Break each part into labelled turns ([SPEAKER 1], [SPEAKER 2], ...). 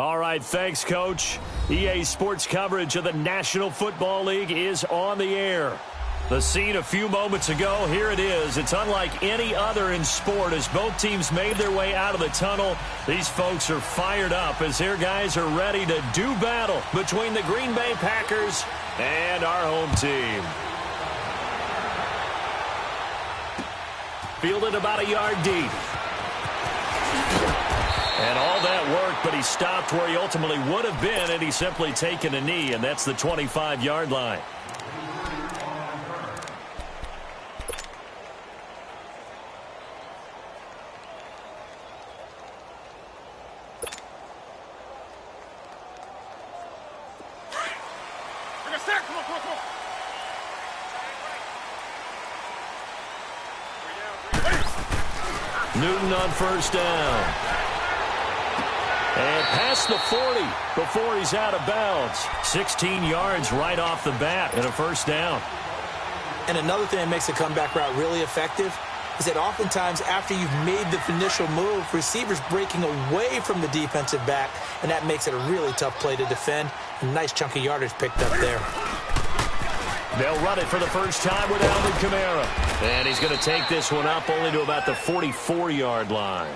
[SPEAKER 1] All right, thanks, Coach. EA Sports coverage of the National Football League is on the air. The scene a few moments ago, here it is. It's unlike any other in sport as both teams made their way out of the tunnel. These folks are fired up as their guys are ready to do battle between the Green Bay Packers and our home team. Fielded about a yard deep. And all that work, but he stopped where he ultimately would have been, and he's simply taken a knee, and that's the 25-yard line. Newton on first down. And past the 40 before he's out of bounds. 16 yards right off the bat and a first down.
[SPEAKER 2] And another thing that makes a comeback route really effective is that oftentimes after you've made the initial move, receivers breaking away from the defensive back, and that makes it a really tough play to defend. A nice chunk of yardage picked up there.
[SPEAKER 1] They'll run it for the first time with Alvin Kamara. And he's going to take this one up only to about the 44-yard line.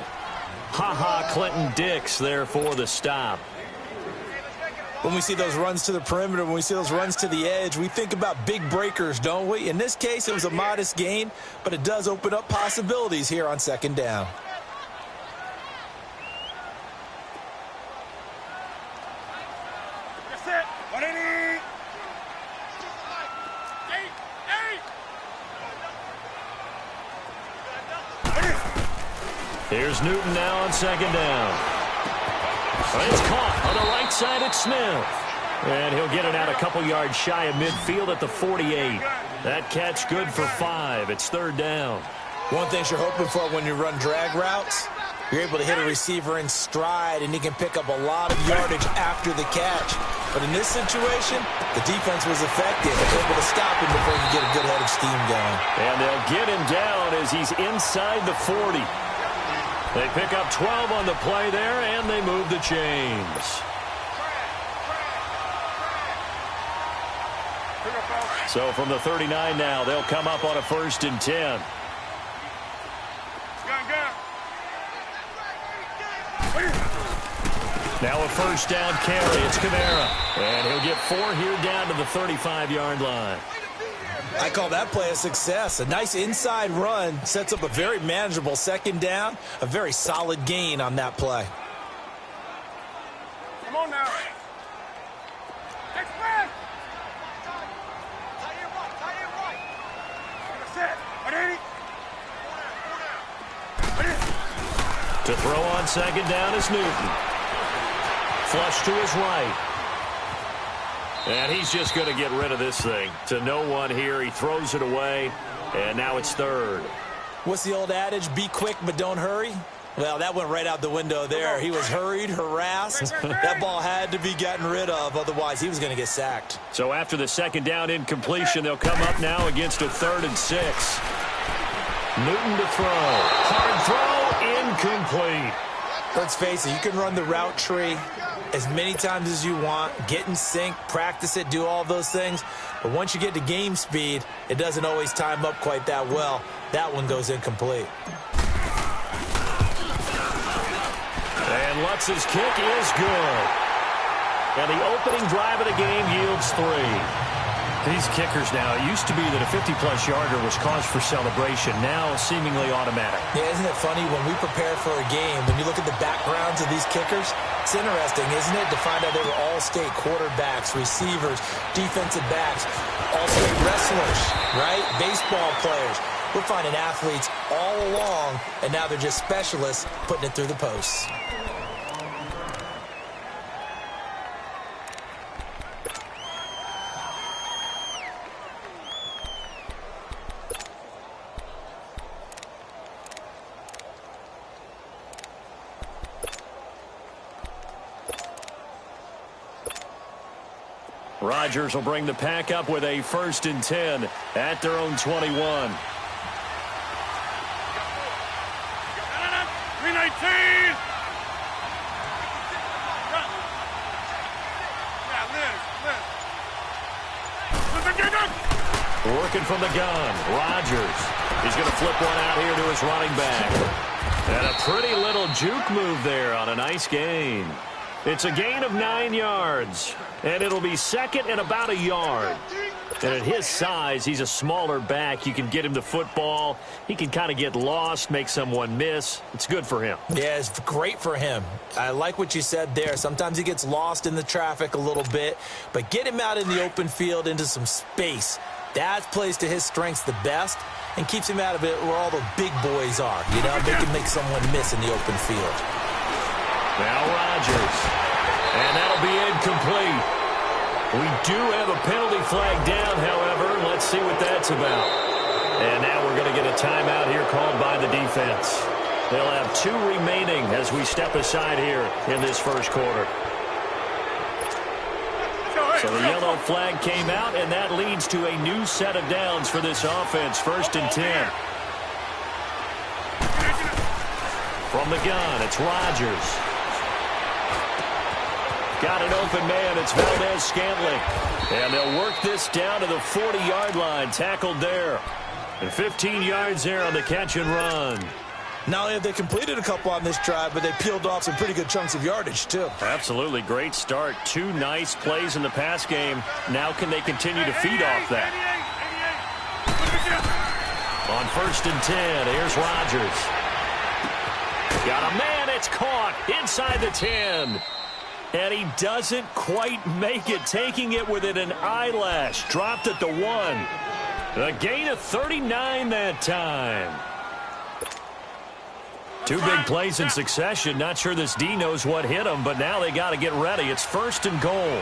[SPEAKER 1] Clinton Dix there for the stop.
[SPEAKER 2] When we see those runs to the perimeter, when we see those runs to the edge, we think about big breakers, don't we? In this case, it was a modest gain, but it does open up possibilities here on second down.
[SPEAKER 1] Here's Newton now on second down. It's caught on the right side at Smith. And he'll get it out a couple yards shy of midfield at the 48. That catch good for 5. It's third down.
[SPEAKER 2] One thing you're hoping for when you run drag routes, you're able to hit a receiver in stride, and he can pick up a lot of yardage after the catch. But in this situation, the defense was effective, able to stop him before he could get a good head of steam going.
[SPEAKER 1] And they'll get him down as he's inside the 40. They pick up 12 on the play there, and they move the chains. So from the 39 now, they'll come up on a 1st and 10. Now a first down carry. It's Kamara. And he'll get 4 here down to the 35-yard line.
[SPEAKER 2] I call that play a success. A nice inside run sets up a very manageable second down. A very solid gain on that play.
[SPEAKER 3] Come on now. Express.
[SPEAKER 1] To throw on second down is Newton. Flush to his right. And he's just going to get rid of this thing. To no one here. He throws it away. And now it's third.
[SPEAKER 2] What's the old adage? Be quick, but don't hurry. Well, that went right out the window there. He was hurried, harassed. That ball had to be gotten rid of. Otherwise, he was going to get sacked.
[SPEAKER 1] So after the second down incompletion, they'll come up now against a 3rd and 6. Newton to throw. Hard throw. Incomplete.
[SPEAKER 2] Let's face it, you can run the route tree as many times as you want, get in sync, practice it, do all those things. But once you get to game speed, it doesn't always time up quite that well. That one goes incomplete.
[SPEAKER 1] And Lutz's kick is good. And the opening drive of the game yields 3. These kickers now, it used to be that a 50-plus yarder was cause for celebration. Now seemingly automatic.
[SPEAKER 2] Yeah, isn't it funny when we prepare for a game, when you look at the backgrounds of these kickers, it's interesting, isn't it, to find out they were all-state quarterbacks, receivers, defensive backs, all-state wrestlers, right? Baseball players. We're finding athletes all along, and now they're just specialists putting it through the posts.
[SPEAKER 1] Rodgers will bring the pack up with a 1st and 10 at their own 21.
[SPEAKER 3] 319.
[SPEAKER 1] looking from the gun. Rodgers. He's going to flip one out here to his running back. And a pretty little juke move there on a nice gain. It's a gain of 9 yards. And it'll be second and about a yard. And at his size, he's a smaller back. You can get him the football. He can kind of get lost, make someone miss. It's good for him.
[SPEAKER 2] Yeah, it's great for him. I like what you said there. Sometimes he gets lost in the traffic a little bit. But get him out in the open field into some space. That plays to his strengths the best and keeps him out of it where all the big boys are. You know, they can make someone miss in the open field.
[SPEAKER 1] Now Rodgers. And that'll be incomplete. We do have a penalty flag down, however. Let's see what that's about. And now we're going to get a timeout here called by the defense. They'll have 2 remaining as we step aside here in this first quarter. So the yellow flag came out, and that leads to a new set of downs for this offense. 1st and 10. From the gun, it's Rodgers. Got an open man. It's Valdez-Scantling. And they'll work this down to the 40-yard line. Tackled there. And 15 yards there on the catch and run.
[SPEAKER 2] Not only have they completed a couple on this drive, but they peeled off some pretty good chunks of yardage, too.
[SPEAKER 1] Absolutely. Great start. 2 nice plays in the pass game. Now can they continue to feed off that? On 1st and 10, here's Rodgers. Got a man. It's caught inside the 10. And he doesn't quite make it, taking it within an eyelash. Dropped at the 1. A gain of 39 that time. 2 big plays in succession. Not sure this D knows what hit him, but now they got to get ready. It's 1st and goal.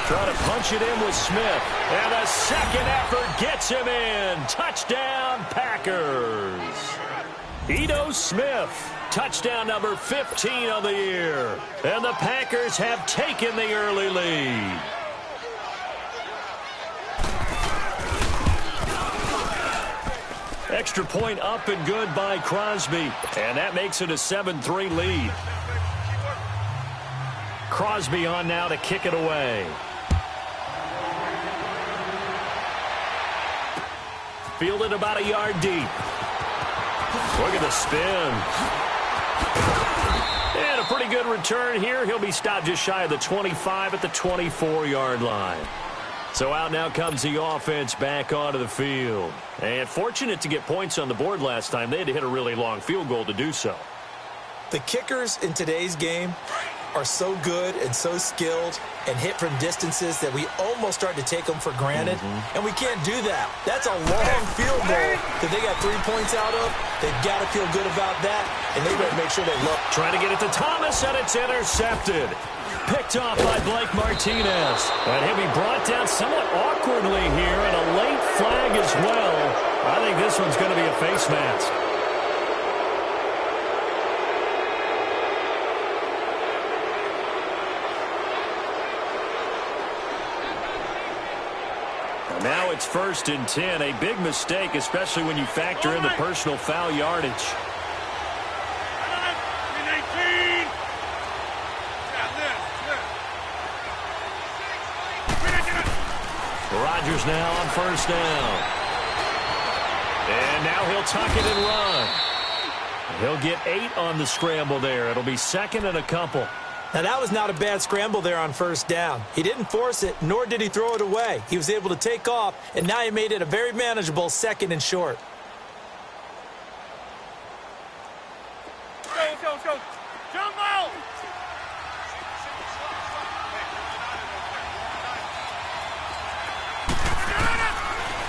[SPEAKER 1] Try to punch it in with Smith. And a second effort gets him in. Touchdown, Packers. Ito Smith. Touchdown number 15 of the year. And the Packers have taken the early lead. Extra point up and good by Crosby. And that makes it a 7-3 lead. Crosby on now to kick it away. Fielded about a yard deep. Look at the spin. And a pretty good return here. He'll be stopped just shy of the 25 at the 24-yard line. So out now comes the offense back onto the field. And fortunate to get points on the board last time. They had to hit a really long field goal to do so.
[SPEAKER 2] The kickers in today's game are so good and so skilled and hit from distances that we almost start to take them for granted. And we can't do that. That's a long field goal that they got 3 points out of. They've got to feel good about that, and they better make sure they look.
[SPEAKER 1] Trying to get it to Thomas, and it's intercepted. Picked off by Blake Martinez. And he'll be brought down somewhat awkwardly here, and a late flag as well. I think this one's going to be a face mask. Now it's 1st and 10. A big mistake, especially when you factor in the personal foul yardage. Rodgers now on 1st down. And now he'll tuck it and run. He'll get 8 on the scramble there. It'll be 2nd and a couple.
[SPEAKER 2] Now, that was not a bad scramble there on 1st down. He didn't force it, nor did he throw it away. He was able to take off, and now he made it a very manageable 2nd and short.
[SPEAKER 3] Let's go. Jump out!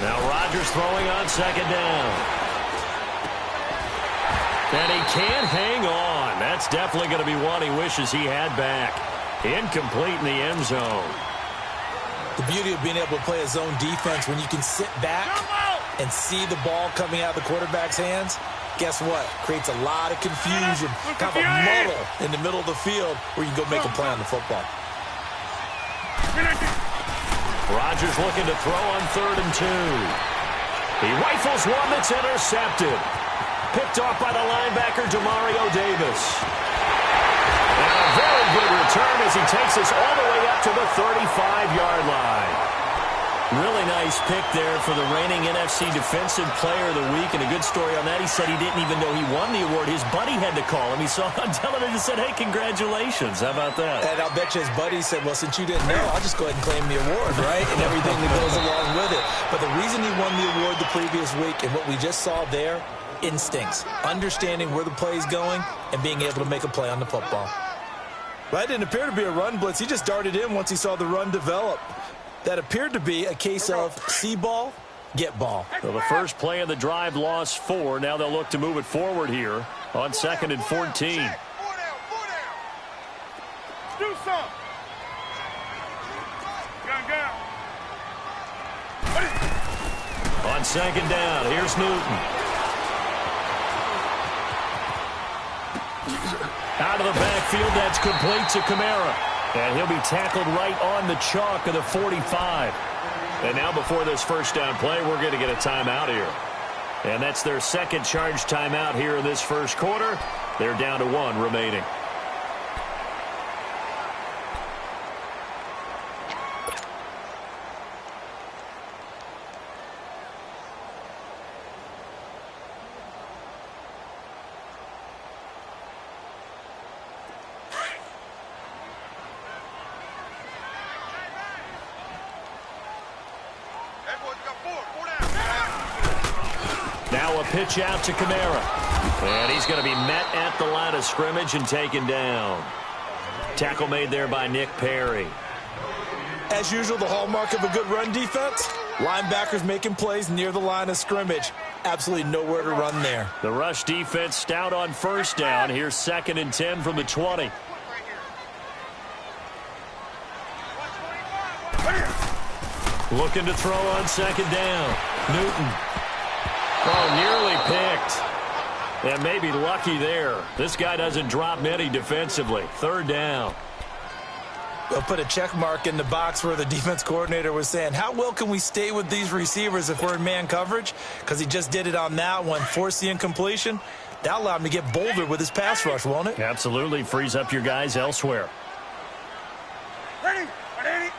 [SPEAKER 1] Now Rodgers throwing on 2nd down. And he can't hang on. That's definitely going to be one he wishes he had back. Incomplete in the end zone.
[SPEAKER 2] The beauty of being able to play a zone defense when you can sit back and see the ball coming out of the quarterback's hands, guess what? Creates a lot of confusion, kind of a muddle in the middle of the field where you can go make a play on the football.
[SPEAKER 1] Rodgers looking to throw on 3rd and 2. He rifles one that's intercepted. Picked off by the linebacker, Demario Davis. And a very good return as he takes us all the way up to the 35-yard line. Really nice pick there for the reigning NFC Defensive Player of the Week. And a good story on that, he said he didn't even know he won the award. His buddy had to call him. He saw it on television and said, hey, congratulations. How about that?
[SPEAKER 2] And I'll bet you his buddy said, well, since you didn't know, I'll just go ahead and claim the award, right? And everything that goes along with it. But the reason he won the award the previous week and what we just saw there, instincts, understanding where the play is going and being able to make a play on the football. That didn't appear to be a run blitz. He just darted in once he saw the run develop. That appeared to be a case of see ball, get ball.
[SPEAKER 1] So the first play of the drive lost 4. Now they'll look to move it forward here on 2nd and 14.
[SPEAKER 3] Do some.
[SPEAKER 1] On 2nd down, here's Newton. Out of the backfield, that's complete to Kamara. And he'll be tackled right on the chalk of the 45. And now before this first down play, we're going to get a timeout here. And that's their second charge timeout here in this first quarter. They're down to 1 remaining. Now a pitch out to Kamara. And he's going to be met at the line of scrimmage and taken down. Tackle made there by Nick Perry.
[SPEAKER 2] As usual, the hallmark of a good run defense, linebackers making plays near the line of scrimmage. Absolutely nowhere to run there.
[SPEAKER 1] The rush defense stout on first down. Here's 2nd and 10 from the 20. Looking to throw on 2nd down. Newton. Oh, nearly picked. And maybe lucky there. This guy doesn't drop many defensively. 3rd down.
[SPEAKER 2] They'll put a check mark in the box where the defense coordinator was saying, how well can we stay with these receivers if we're in man coverage? Because he just did it on that one, forced the incompletion. That allowed him to get bolder with his pass rush, won't it?
[SPEAKER 1] Absolutely. Frees up your guys elsewhere.
[SPEAKER 3] Ready? Ready?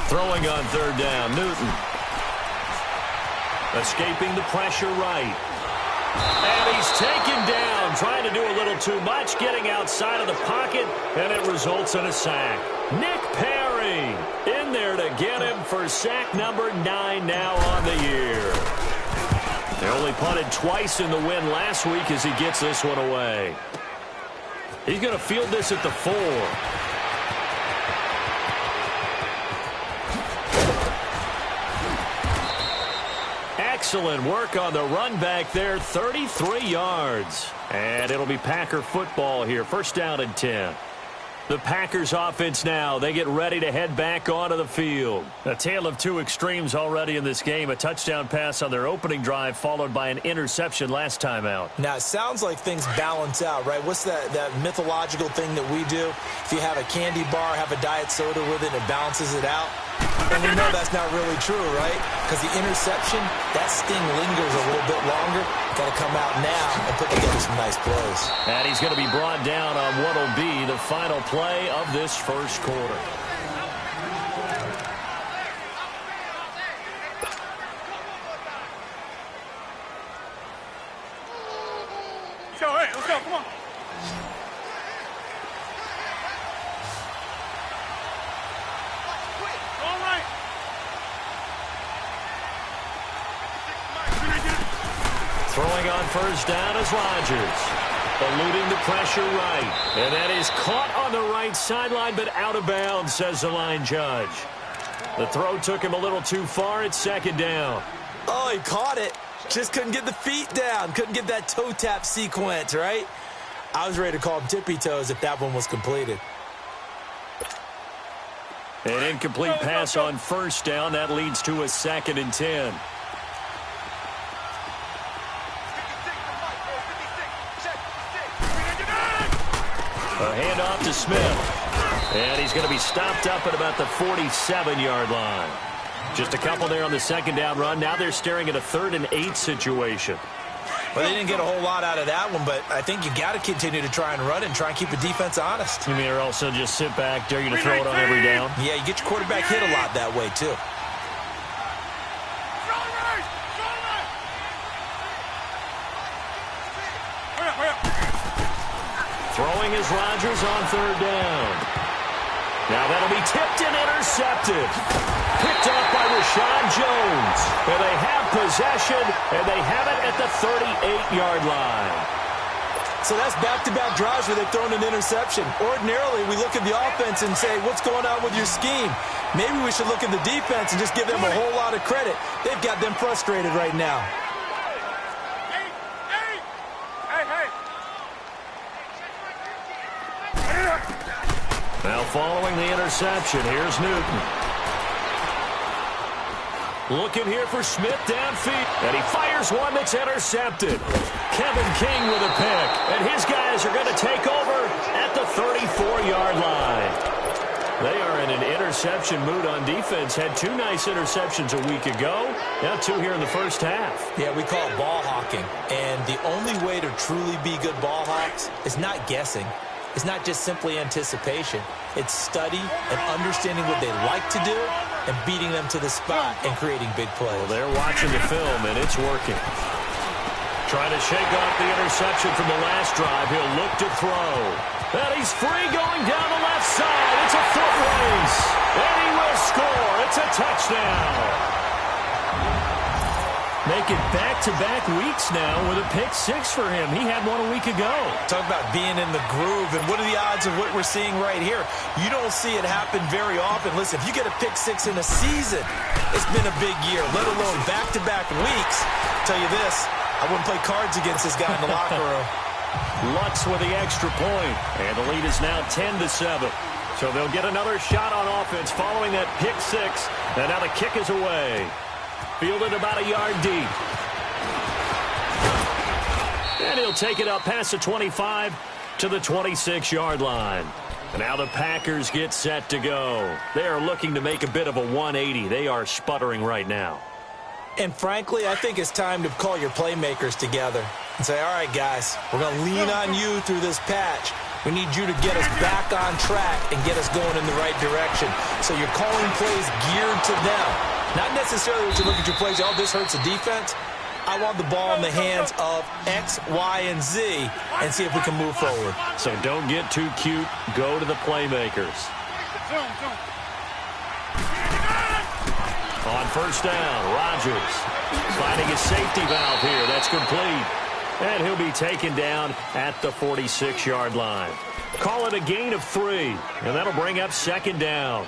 [SPEAKER 1] Throwing on 3rd down, Newton. Escaping the pressure right. And he's taken down, trying to do a little too much, getting outside of the pocket, and it results in a sack. Nick Perry in there to get him for sack number 9 now on the year. They only punted twice in the win last week as he gets this one away. He's going to field this at the 4. Excellent work on the run back there, 33 yards. And it'll be Packer football here, 1st down and 10. The Packers offense now, they get ready to head back onto the field. A tale of 2 extremes already in this game. A touchdown pass on their opening drive followed by an interception last time out.
[SPEAKER 2] Now, it sounds like things balance out, right? What's that mythological thing that we do? If you have a candy bar, have a diet soda with it, it balances it out. And we know that's not really true, right? Because the interception, that sting lingers a little bit longer. Got to come out now and put together some nice plays.
[SPEAKER 1] And he's going to be brought down on what will be the final play of this first quarter.
[SPEAKER 3] So, hey, let's go. Come on. All right.
[SPEAKER 1] Throwing on 1st down is Rodgers. Eluding the pressure right. And that is caught on the right sideline, but out of bounds, says the line judge. The throw took him a little too far. It's 2nd down.
[SPEAKER 2] Oh, he caught it. Just couldn't get the feet down. Couldn't get that toe tap sequence, right? I was ready to call him tippy toes if that one was completed.
[SPEAKER 1] An incomplete pass on 1st down. That leads to a 2nd and 10. A handoff to Smith. And he's going to be stopped up at about the 47-yard line. Just a couple there on the second down run. Now they're staring at a 3rd and 8 situation.
[SPEAKER 2] Well, they didn't get a whole lot out of that one, but I think you got to continue to try and run and try and keep the defense honest.
[SPEAKER 1] You mean or also just sit back, dare you to throw it on every down?
[SPEAKER 2] Yeah, you get your quarterback hit a lot that way, too.
[SPEAKER 1] Throwing is Rodgers on 3rd down. Now that'll be tipped and intercepted. Picked up by Rashad Jones. And they have possession, and they have it at the 38-yard line.
[SPEAKER 2] So that's back-to-back drives where they've thrown an interception. Ordinarily, we look at the offense and say, what's going on with your scheme? Maybe we should look at the defense and just give them a whole lot of credit. They've got them frustrated right now.
[SPEAKER 1] Now following the interception, here's Newton. Looking here for Smith downfield. And he fires one that's intercepted. Kevin King with a pick. And his guys are going to take over at the 34-yard line. They are in an interception mood on defense. Had 2 nice interceptions a week ago. Now 2 here in the first half.
[SPEAKER 2] Yeah, we call it ball hawking. And the only way to truly be good ball hawks is not guessing. It's not just simply anticipation. It's study and understanding what they like to do and beating them to the spot and creating big plays.
[SPEAKER 1] Well, they're watching the film, and it's working. Trying to shake off the interception from the last drive. He'll look to throw. And he's free going down the left side. It's a foot race. And he will score. It's a touchdown. Make it back-to-back weeks now with a pick 6 for him. He had one a week ago.
[SPEAKER 2] Talk about being in the groove, and what are the odds of what we're seeing right here? You don't see it happen very often. Listen, if you get a pick 6 in a season, it's been a big year, let alone back-to-back weeks. I'll tell you this, I wouldn't play cards against this guy in the locker room.
[SPEAKER 1] Lutz with the extra point, and the lead is now 10-7. So they'll get another shot on offense following that pick 6, and now the kick is away. Fielded about a yard deep. And he'll take it up past the 25 to the 26-yard line. And now the Packers get set to go. They are looking to make a bit of a 180. They are sputtering right now.
[SPEAKER 2] And frankly, I think it's time to call your playmakers together and say, all right, guys, we're going to lean on you through this patch. We need you to get us back on track and get us going in the right direction. So you're calling plays geared to them. Not necessarily when you look at your plays, oh, this hurts the defense. I want the ball in the hands of X, Y, and Z and see if we can move forward.
[SPEAKER 1] So don't get too cute. Go to the playmakers. On first down, Rodgers finding his safety valve here. That's complete. And he'll be taken down at the 46-yard line. Call it a gain of 3, and that'll bring up 2nd down.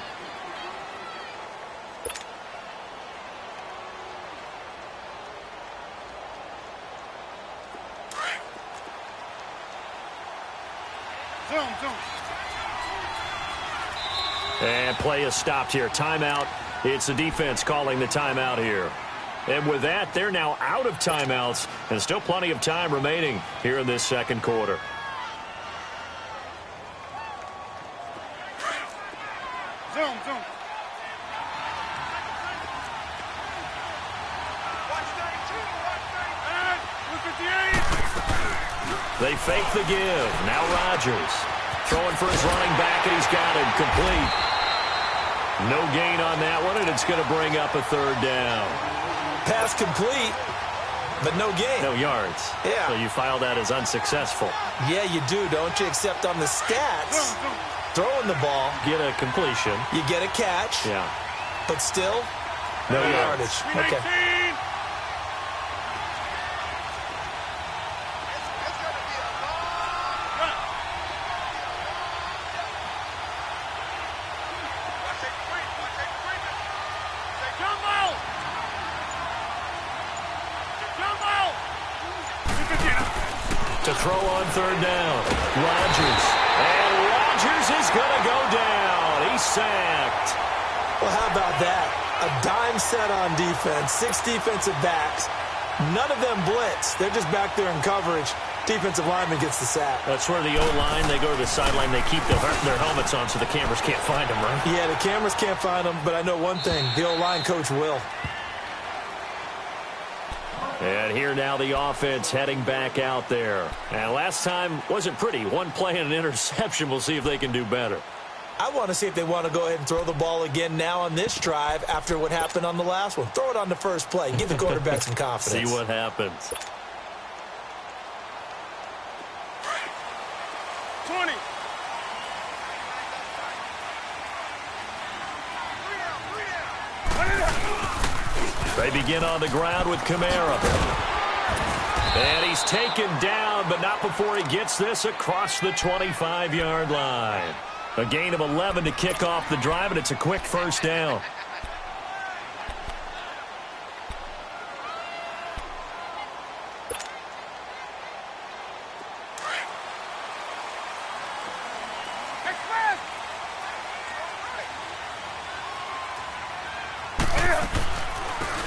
[SPEAKER 1] And play is stopped here. Timeout. It's the defense calling the timeout here. And with that, they're now out of timeouts, and still plenty of time remaining here in this second quarter.
[SPEAKER 3] Zoom.
[SPEAKER 1] They fake the give. Now Rodgers throwing for his running back, and he's got him complete. No gain on that one, and it's going to bring up a 3rd down.
[SPEAKER 2] Pass complete, but no gain.
[SPEAKER 1] No yards.
[SPEAKER 2] Yeah.
[SPEAKER 1] So you file that as unsuccessful.
[SPEAKER 2] Yeah, you do, don't you? Except on the stats, throwing the ball.
[SPEAKER 1] Get a completion.
[SPEAKER 2] You get a catch.
[SPEAKER 1] Yeah.
[SPEAKER 2] But still,
[SPEAKER 1] no
[SPEAKER 2] yardage. Okay.
[SPEAKER 1] To throw on 3rd down. Rodgers. And Rodgers is going to go down. He's sacked.
[SPEAKER 2] Well, how about that? A dime set on defense. 6 defensive backs. None of them blitz. They're just back there in coverage. Defensive lineman gets the sack.
[SPEAKER 1] That's where the O-line, they go to the sideline, they keep their helmets on so the cameras can't find them, right?
[SPEAKER 2] Yeah, the cameras can't find them, but I know one thing, the O-line coach will.
[SPEAKER 1] And here now the offense heading back out there. And last time wasn't pretty. One play and an interception. We'll see if they can do better.
[SPEAKER 2] I want to see if they want to go ahead and throw the ball again now on this drive after what happened on the last one. Throw it on the first play. Give the quarterback some confidence.
[SPEAKER 1] See what happens.
[SPEAKER 3] 20.
[SPEAKER 1] They begin on the ground with Kamara. And he's taken down, but not before he gets this across the 25-yard line. A gain of 11 to kick off the drive, and it's a quick first down.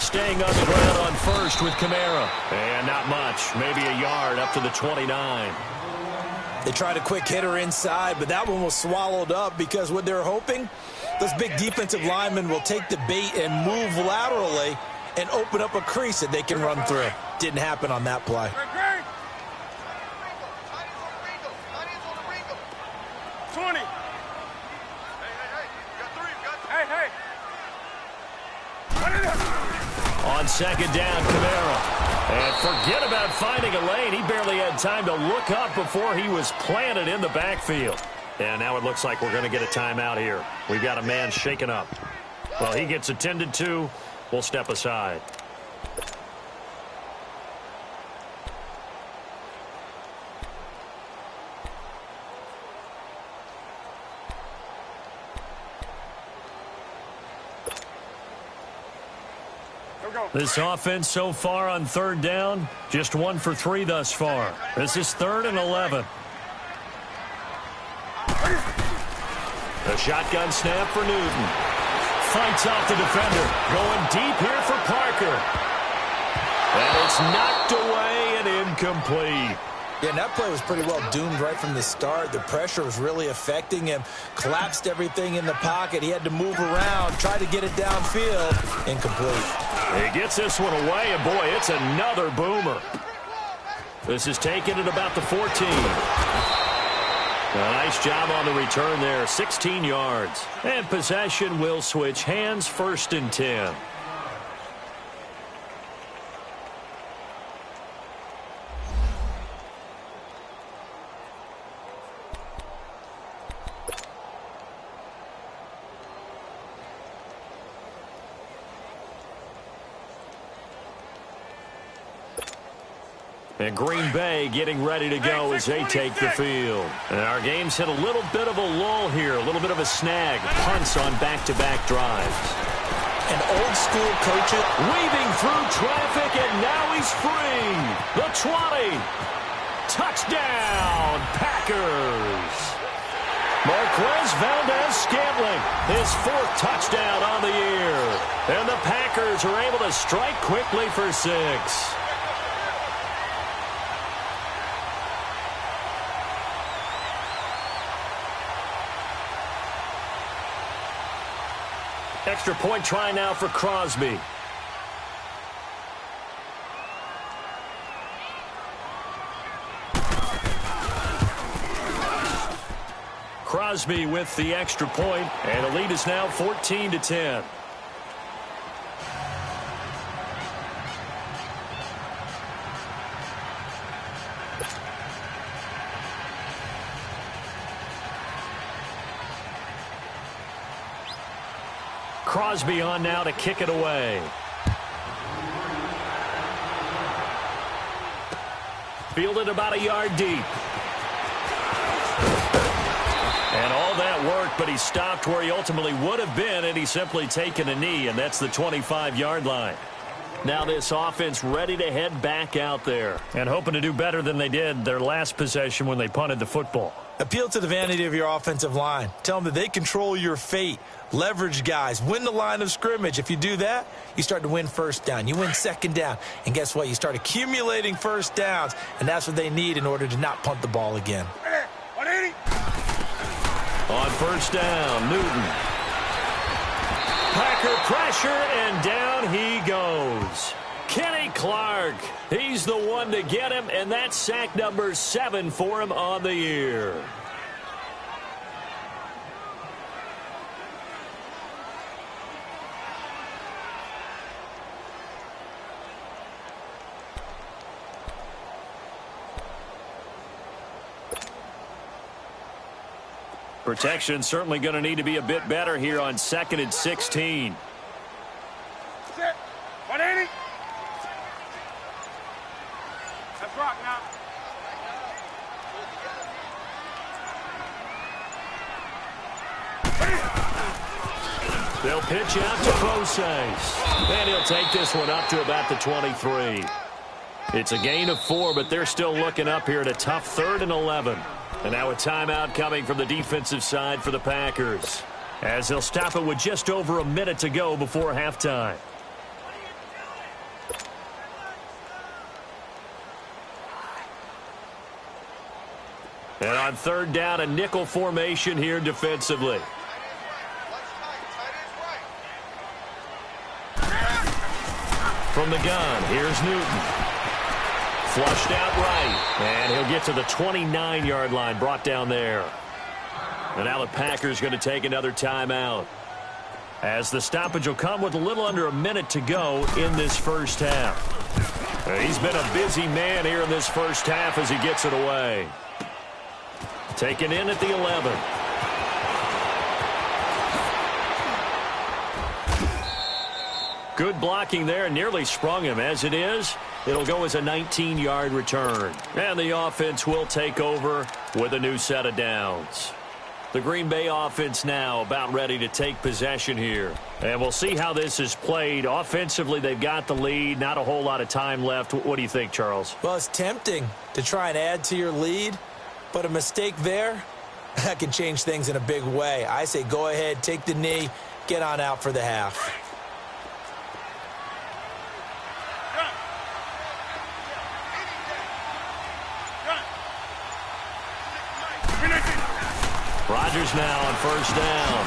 [SPEAKER 1] Staying on the ground on first with Kamara. And not much, maybe a yard up to the 29.
[SPEAKER 2] They tried a quick hitter inside, but that one was swallowed up because what they're hoping, those big defensive linemen will take the bait and move laterally and open up a crease that they can run through. Didn't happen on that play.
[SPEAKER 3] 20. Hey.
[SPEAKER 1] On second down, Kamara. And forget about finding a lane. He barely had time to look up before he was planted in the backfield. And now it looks like we're going to get a timeout here. We've got a man shaken up. Well, he gets attended to. We'll step aside. This offense so far on third down, just 1 for 3 thus far. This is 3rd and 11. A shotgun snap for Newton. Fights off the defender. Going deep here for Parker. And it's knocked away and incomplete.
[SPEAKER 2] Yeah, and that play was pretty well doomed right from the start. The pressure was really affecting him. Collapsed everything in the pocket. He had to move around, try to get it downfield. Incomplete.
[SPEAKER 1] He gets this one away, and boy, it's another boomer. This is taken at about the 14. A nice job on the return there, 16 yards. And possession will switch hands, 1st and 10. And Green Bay getting ready to go as they take the field. And our game's hit a little bit of a lull here, a little bit of a snag. Punts on back-to-back drives.
[SPEAKER 2] An old-school coach
[SPEAKER 1] weaving through traffic, and now he's free. The 20. Touchdown, Packers. Marquez Valdez-Scantling, his 4th touchdown on the year. And the Packers are able to strike quickly for 6. Extra point try now for Crosby. Crosby with the extra point, and the lead is now 14-10. Crosby on now to kick it away. Fielded about a yard deep. And all that worked, but he stopped where he ultimately would have been, and he's simply taken a knee, and that's the 25-yard line. Now this offense ready to head back out there and hoping to do better than they did their last possession when they punted the football.
[SPEAKER 2] Appeal to the vanity of your offensive line. Tell them that they control your fate. Leverage guys. Win the line of scrimmage. If you do that, you start to win first down. You win second down. And guess what? You start accumulating first downs, and that's what they need in order to not punt the ball again.
[SPEAKER 3] 180.
[SPEAKER 1] On first down, Newton. Packer pressure, and down he goes. Kenny Clark, he's the one to get him, and that's sack number 7 for him on the year. Protection certainly going to need to be a bit better here on 2nd and 16.
[SPEAKER 3] Set. 180. Let's rock now.
[SPEAKER 1] They'll pitch out to Bose. And he'll take this one up to about the 23. It's a gain of 4, but they're still looking up here at a tough 3rd and 11. And now a timeout coming from the defensive side for the Packers, as they'll stop it with just over a minute to go before halftime. And on 3rd down, a nickel formation here defensively. From the gun, here's Newton. Flushed out right, and he'll get to the 29-yard line, brought down there. And now the Packers going to take another timeout, as the stoppage will come with a little under a minute to go in this first half. He's been a busy man here in this first half as he gets it away. Taken in at the 11. Good blocking there, nearly sprung him. As it is, it'll go as a 19-yard return. And the offense will take over with a new set of downs. The Green Bay offense now about ready to take possession here. And we'll see how this is played. Offensively, they've got the lead. Not a whole lot of time left. What do you think, Charles?
[SPEAKER 2] Well, it's tempting to try and add to your lead, but a mistake there, that can change things in a big way. I say go ahead, take the knee, get on out for the half.
[SPEAKER 1] Rodgers now on first down.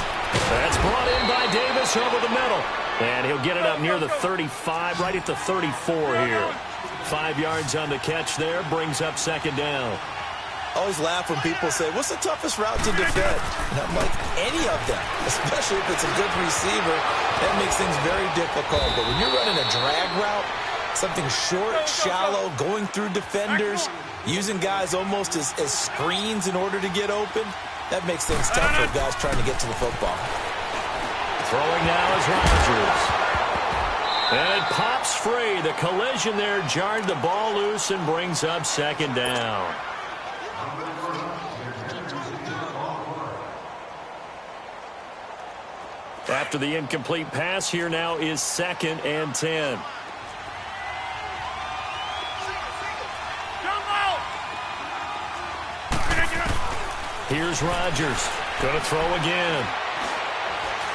[SPEAKER 1] That's brought in by Davis over the middle. And he'll get it up near the 35, right at the 34 here. 5 yards on the catch there, brings up 2nd down.
[SPEAKER 2] I always laugh when people say, what's the toughest route to defend? And I'm like, any of them, especially if it's a good receiver. That makes things very difficult. But when you're running a drag route, something short, shallow, going through defenders, using guys almost as screens in order to get open, that makes things tough for guys trying to get to the football.
[SPEAKER 1] Throwing now is Rodgers. And it pops free. The collision there jarred the ball loose and brings up 2nd down. After the incomplete pass, here now is 2nd and 10. Here's Rodgers. Going to throw again.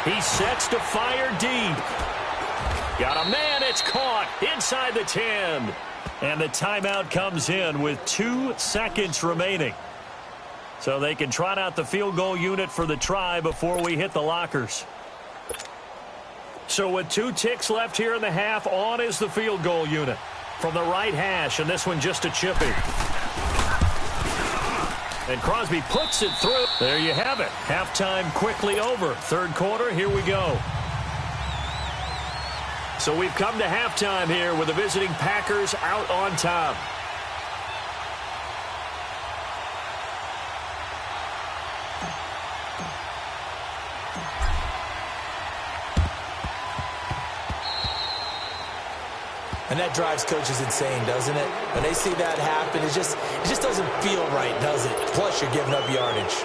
[SPEAKER 1] He sets to fire deep. Got a man. It's caught inside the 10. And the timeout comes in with 2 seconds remaining. So they can trot out the field goal unit for the try before we hit the lockers. So with 2 ticks left here in the half, on is the field goal unit from the right hash. And this one just a chippy. And Crosby puts it through. There you have it. Halftime quickly over. 3rd quarter, here we go. So we've come to halftime here with the visiting Packers out on top.
[SPEAKER 2] And that drives coaches insane, doesn't it? When they see that happen, it just doesn't feel right, does it? Plus, you're giving up yardage.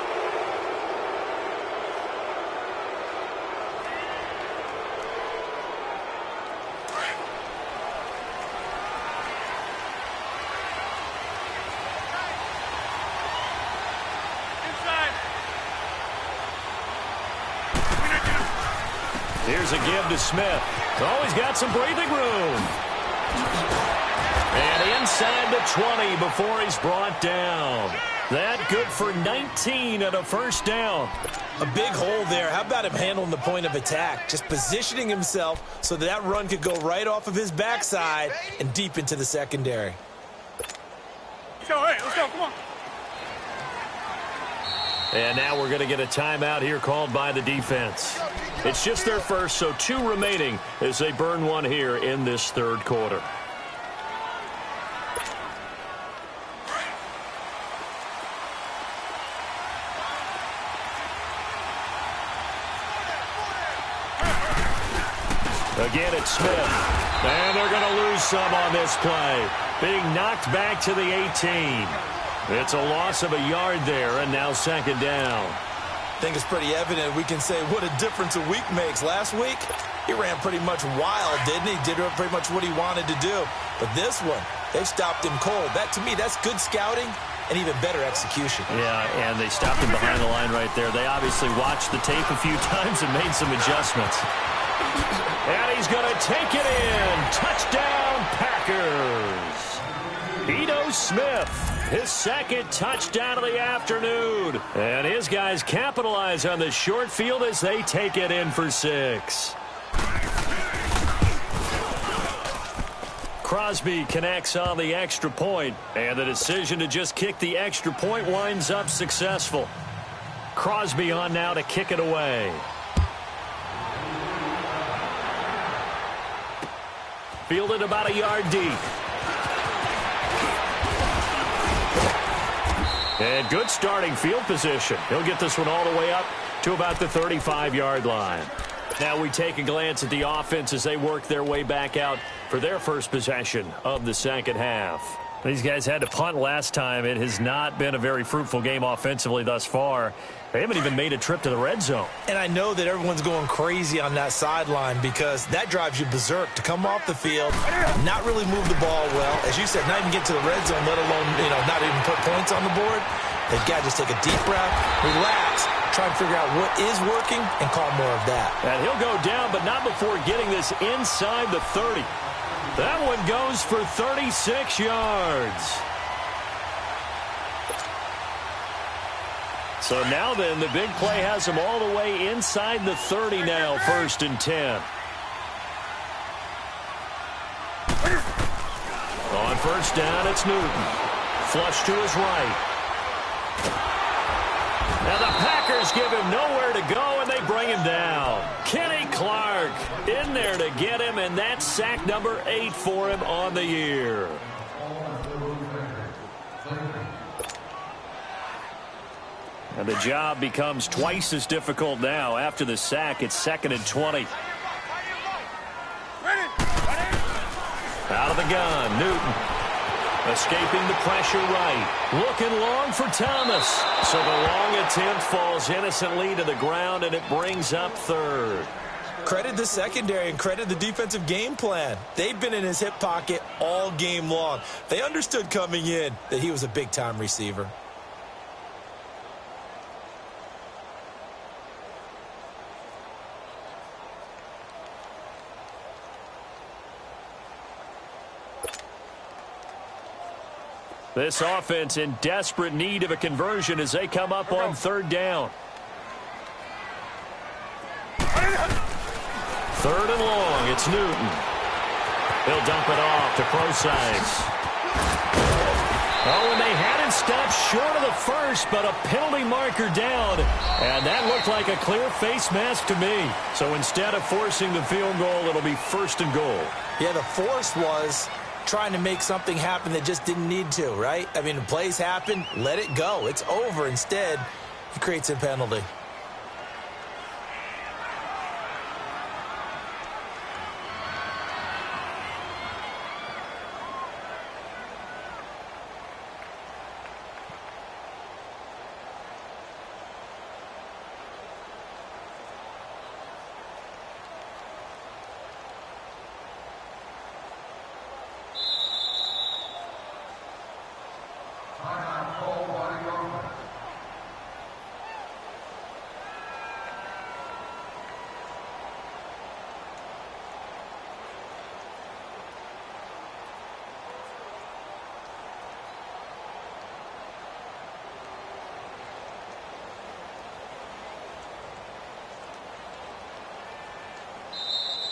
[SPEAKER 1] Here's a give to Smith. Oh, he's got some breathing room. And inside the 20 before he's brought down. That good for 19 and a first down.
[SPEAKER 2] A big hole there. How about him handling the point of attack? Just positioning himself so that run could go right off of his backside and deep into the secondary.
[SPEAKER 3] Let's go, hey, let's go, come on.
[SPEAKER 1] And now we're going to get a timeout here called by the defense. It's just their first, so 2 remaining as they burn one here in this third quarter. Again, it's Smith. And they're going to lose some on this play. Being knocked back to the 18. It's a loss of a yard there, and now second down.
[SPEAKER 2] I think it's pretty evident. We can say what a difference a week makes. Last week, he ran pretty much wild, didn't he? Did pretty much what he wanted to do. But this one, they stopped him cold. That, to me, that's good scouting and even better execution.
[SPEAKER 1] Yeah, and they stopped him behind the line right there. They obviously watched the tape a few times and made some adjustments. And he's going to take it in. Touchdown, Packers. Ito Smith, his second touchdown of the afternoon. And his guys capitalize on the short field as they take it in for 6. Crosby connects on the extra point, and the decision to just kick the extra point winds up successful. Crosby on now to kick it away. Fielded about a yard deep. And good starting field position. He'll get this one all the way up to about the 35-yard line. Now we take a glance at the offense as they work their way back out for their first possession of the second half. These guys had to punt last time. It has not been a very fruitful game offensively thus far. They haven't even made a trip to the red zone.
[SPEAKER 2] And I know that everyone's going crazy on that sideline because that drives you berserk to come off the field, not really move the ball well. As you said, not even get to the red zone, let alone, not even put points on the board. They've got to just take a deep breath, relax, try and figure out what is working, and call more of that.
[SPEAKER 1] And he'll go down, but not before getting this inside the 30. That one goes for 36 yards. So now then, the big play has them all the way inside the 30 now, 1st and 10. On first down, it's Newton. Flush to his right. Now the Packers give him nowhere to go, and they bring him down. Kenny Clark in there to get him, and that's sack number 8 for him on the year. And the job becomes twice as difficult now. After the sack, it's 2nd and 20. Out of the gun, Newton. Escaping the pressure right. Looking long for Thomas. So the long attempt falls innocently to the ground, and it brings up 3rd.
[SPEAKER 2] Credit the secondary and credit the defensive game plan. They've been in his hip pocket all game long. They understood coming in that he was a big-time receiver.
[SPEAKER 1] This offense in desperate need of a conversion as they come up on 3rd down. 3rd and long, it's Newton. He'll dump it off to Procise. Oh, and they had it stopped short of the first, but a penalty marker down. And that looked like a clear face mask to me. So instead of forcing the field goal, it'll be 1st and goal.
[SPEAKER 2] Yeah, the force was trying to make something happen that just didn't need to, right? I mean, the plays happen, let it go. It's over. Instead, he creates a penalty.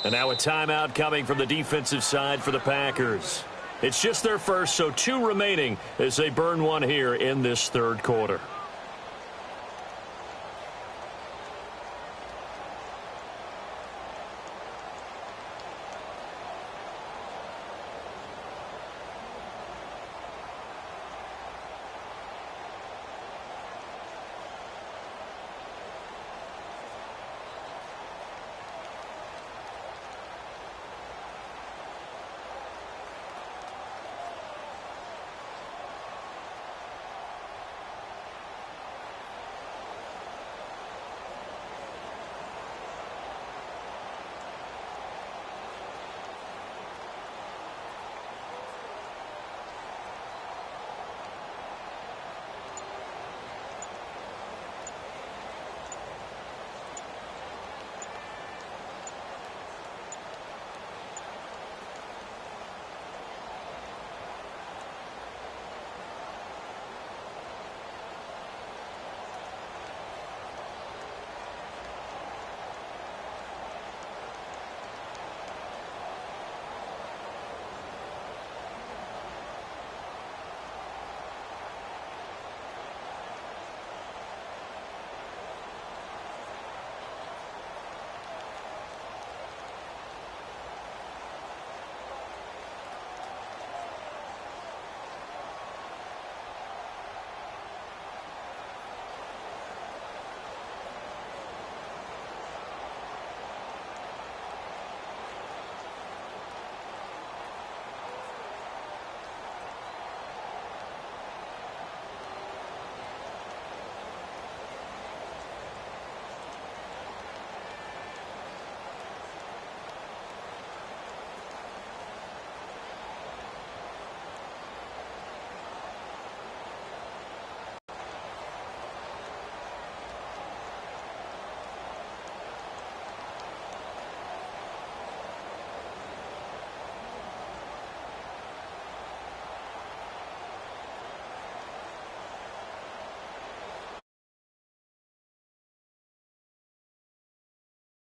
[SPEAKER 1] And now a timeout coming from the defensive side for the Packers. It's just their first, so 2 remaining as they burn one here in this third quarter.